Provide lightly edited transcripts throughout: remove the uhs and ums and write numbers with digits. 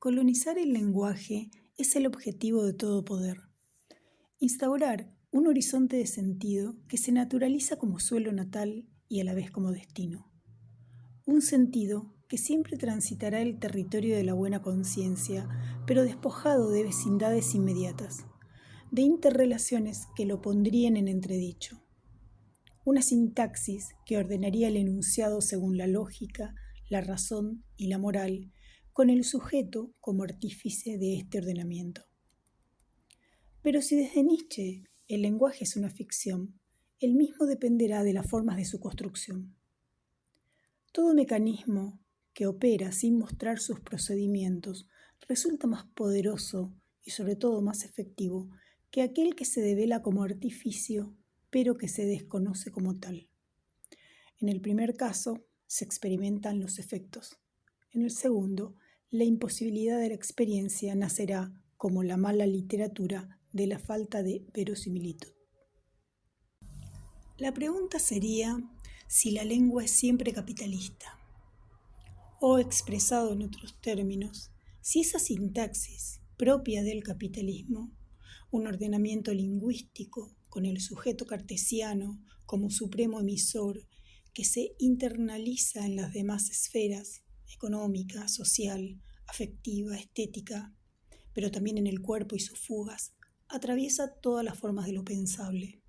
Colonizar el lenguaje es el objetivo de todo poder. Instaurar un horizonte de sentido que se naturaliza como suelo natal y a la vez como destino. Un sentido que siempre transitará el territorio de la buena conciencia, pero despojado de vecindades inmediatas, de interrelaciones que lo pondrían en entredicho. Una sintaxis que ordenaría el enunciado según la lógica, la razón y la moral, con el sujeto como artífice de este ordenamiento. Pero si desde Nietzsche el lenguaje es una ficción, el mismo dependerá de las formas de su construcción. Todo mecanismo que opera sin mostrar sus procedimientos resulta más poderoso y sobre todo más efectivo que aquel que se devela como artificio, pero que se desconoce como tal. En el primer caso, se experimentan los efectos. En el segundo, la imposibilidad de la experiencia nacerá, como la mala literatura, de la falta de verosimilitud. La pregunta sería si la lengua es siempre capitalista, o expresado en otros términos, si esa sintaxis propia del capitalismo, un ordenamiento lingüístico con el sujeto cartesiano como supremo emisor que se internaliza en las demás esferas, económica, social, afectiva, estética, pero también en el cuerpo y sus fugas, atraviesa todas las formas de lo pensable.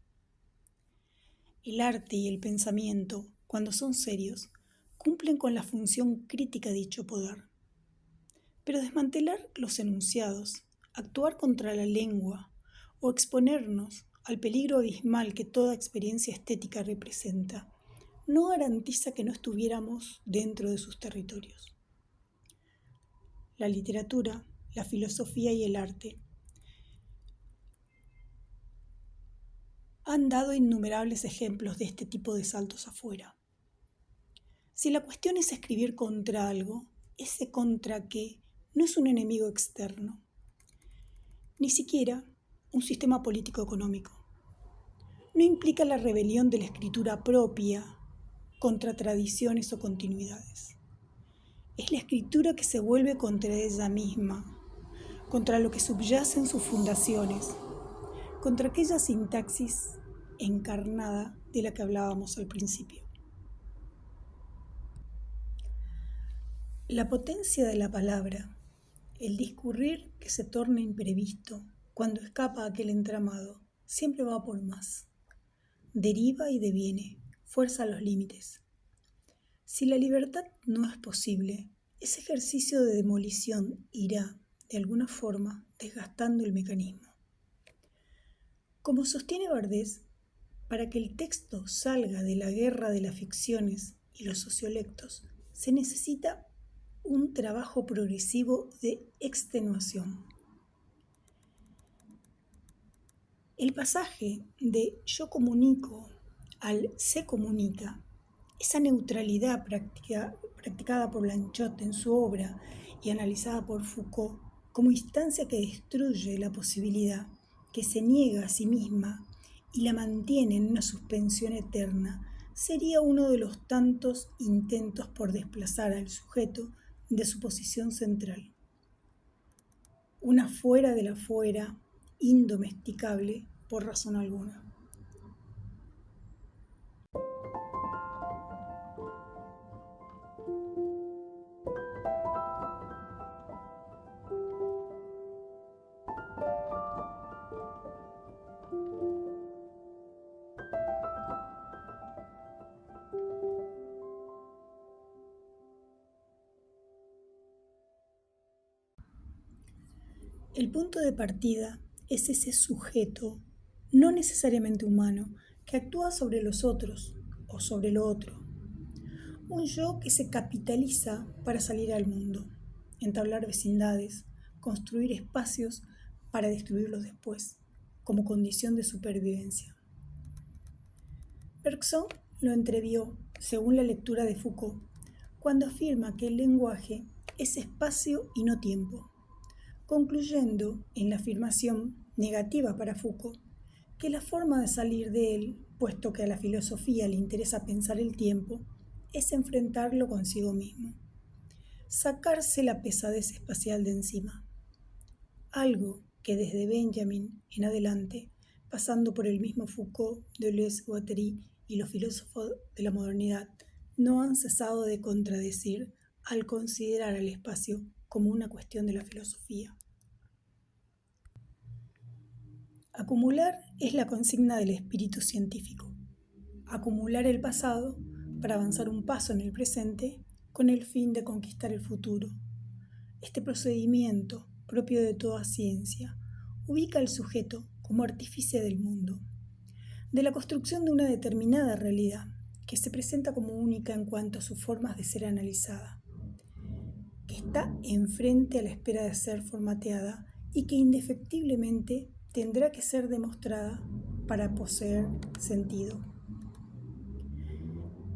El arte y el pensamiento, cuando son serios, cumplen con la función crítica de dicho poder. Pero desmantelar los enunciados, actuar contra la lengua o exponernos al peligro abismal que toda experiencia estética representa, no garantiza que no estuviéramos dentro de sus territorios. La literatura, la filosofía y el arte han dado innumerables ejemplos de este tipo de saltos afuera. Si la cuestión es escribir contra algo, ese contra qué no es un enemigo externo, ni siquiera un sistema político-económico. No implica la rebelión de la escritura propia contra tradiciones o continuidades. Es la escritura que se vuelve contra ella misma, contra lo que subyace en sus fundaciones, contra aquella sintaxis encarnada de la que hablábamos al principio. La potencia de la palabra, el discurrir que se torna imprevisto cuando escapa aquel entramado, siempre va por más. Deriva y deviene, fuerza los límites. Si la libertad no es posible, ese ejercicio de demolición irá, de alguna forma, desgastando el mecanismo. Como sostiene Bardés, para que el texto salga de la guerra de las ficciones y los sociolectos, se necesita un trabajo progresivo de extenuación. El pasaje de yo comunico al se comunica, esa neutralidad practicada por Blanchot en su obra y analizada por Foucault como instancia que destruye la posibilidad, que se niega a sí misma y la mantiene en una suspensión eterna, sería uno de los tantos intentos por desplazar al sujeto de su posición central. Una fuera de la fuera, indomesticable por razón alguna. El punto de partida es ese sujeto, no necesariamente humano, que actúa sobre los otros o sobre lo otro. Un yo que se capitaliza para salir al mundo, entablar vecindades, construir espacios para destruirlos después, como condición de supervivencia. Bergson lo entrevió, según la lectura de Foucault, cuando afirma que el lenguaje es espacio y no tiempo, concluyendo en la afirmación negativa para Foucault que la forma de salir de él, puesto que a la filosofía le interesa pensar el tiempo, es enfrentarlo consigo mismo. sacarse la pesadez espacial de encima. Algo que desde Benjamin en adelante, pasando por el mismo Foucault, Deleuze, Guattari y los filósofos de la modernidad, no han cesado de contradecir al considerar al espacio como una cuestión de la filosofía. Acumular es la consigna del espíritu científico. Acumular el pasado para avanzar un paso en el presente con el fin de conquistar el futuro. Este procedimiento, propio de toda ciencia, ubica al sujeto como artífice del mundo, de la construcción de una determinada realidad que se presenta como única en cuanto a sus formas de ser analizada, que está enfrente a la espera de ser formateada y que indefectiblemente tendrá que ser demostrada para poseer sentido.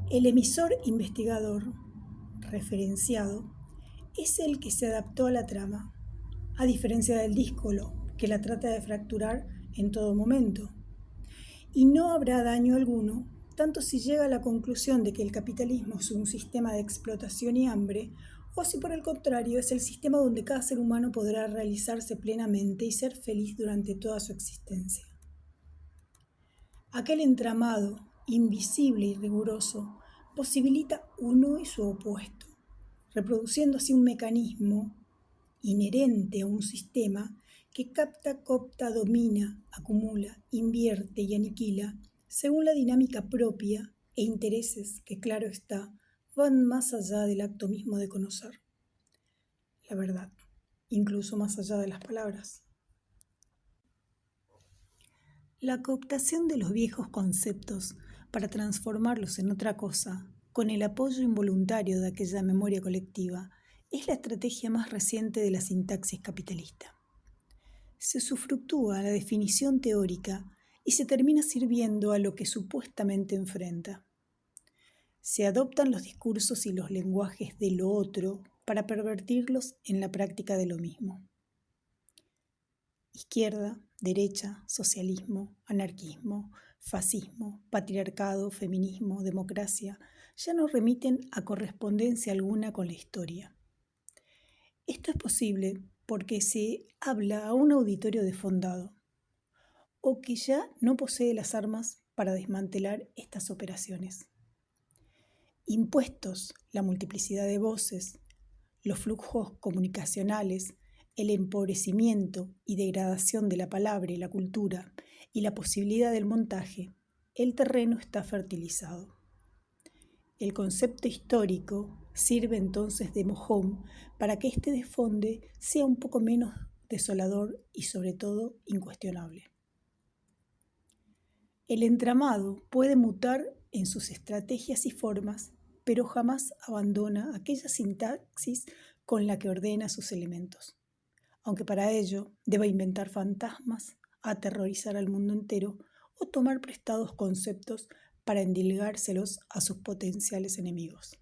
El emisor investigador referenciado es el que se adaptó a la trama, a diferencia del díscolo, que la trata de fracturar en todo momento. Y no habrá daño alguno, tanto si llega a la conclusión de que el capitalismo es un sistema de explotación y hambre, o si por el contrario es el sistema donde cada ser humano podrá realizarse plenamente y ser feliz durante toda su existencia. Aquel entramado, invisible y riguroso, posibilita uno y su opuesto, reproduciendo así un mecanismo inherente a un sistema que capta, coopta, domina, acumula, invierte y aniquila según la dinámica propia e intereses que, claro está, van más allá del acto mismo de conocer la verdad, incluso más allá de las palabras. La cooptación de los viejos conceptos para transformarlos en otra cosa, con el apoyo involuntario de aquella memoria colectiva, es la estrategia más reciente de la sintaxis capitalista. Se usufructúa la definición teórica y se termina sirviendo a lo que supuestamente enfrenta. Se adoptan los discursos y los lenguajes de lo otro para pervertirlos en la práctica de lo mismo. Izquierda, derecha, socialismo, anarquismo, fascismo, patriarcado, feminismo, democracia, ya no remiten a correspondencia alguna con la historia. Esto es posible porque se habla a un auditorio desfondado, o que ya no posee las armas para desmantelar estas operaciones. Impuestos la multiplicidad de voces, los flujos comunicacionales, el empobrecimiento y degradación de la palabra y la cultura y la posibilidad del montaje, el terreno está fertilizado. El concepto histórico sirve entonces de mojón para que este desfonde sea un poco menos desolador y sobre todo incuestionable. El entramado puede mutar en sus estrategias y formas, pero jamás abandona aquella sintaxis con la que ordena sus elementos, aunque para ello deba inventar fantasmas, aterrorizar al mundo entero o tomar prestados conceptos para endilgárselos a sus potenciales enemigos.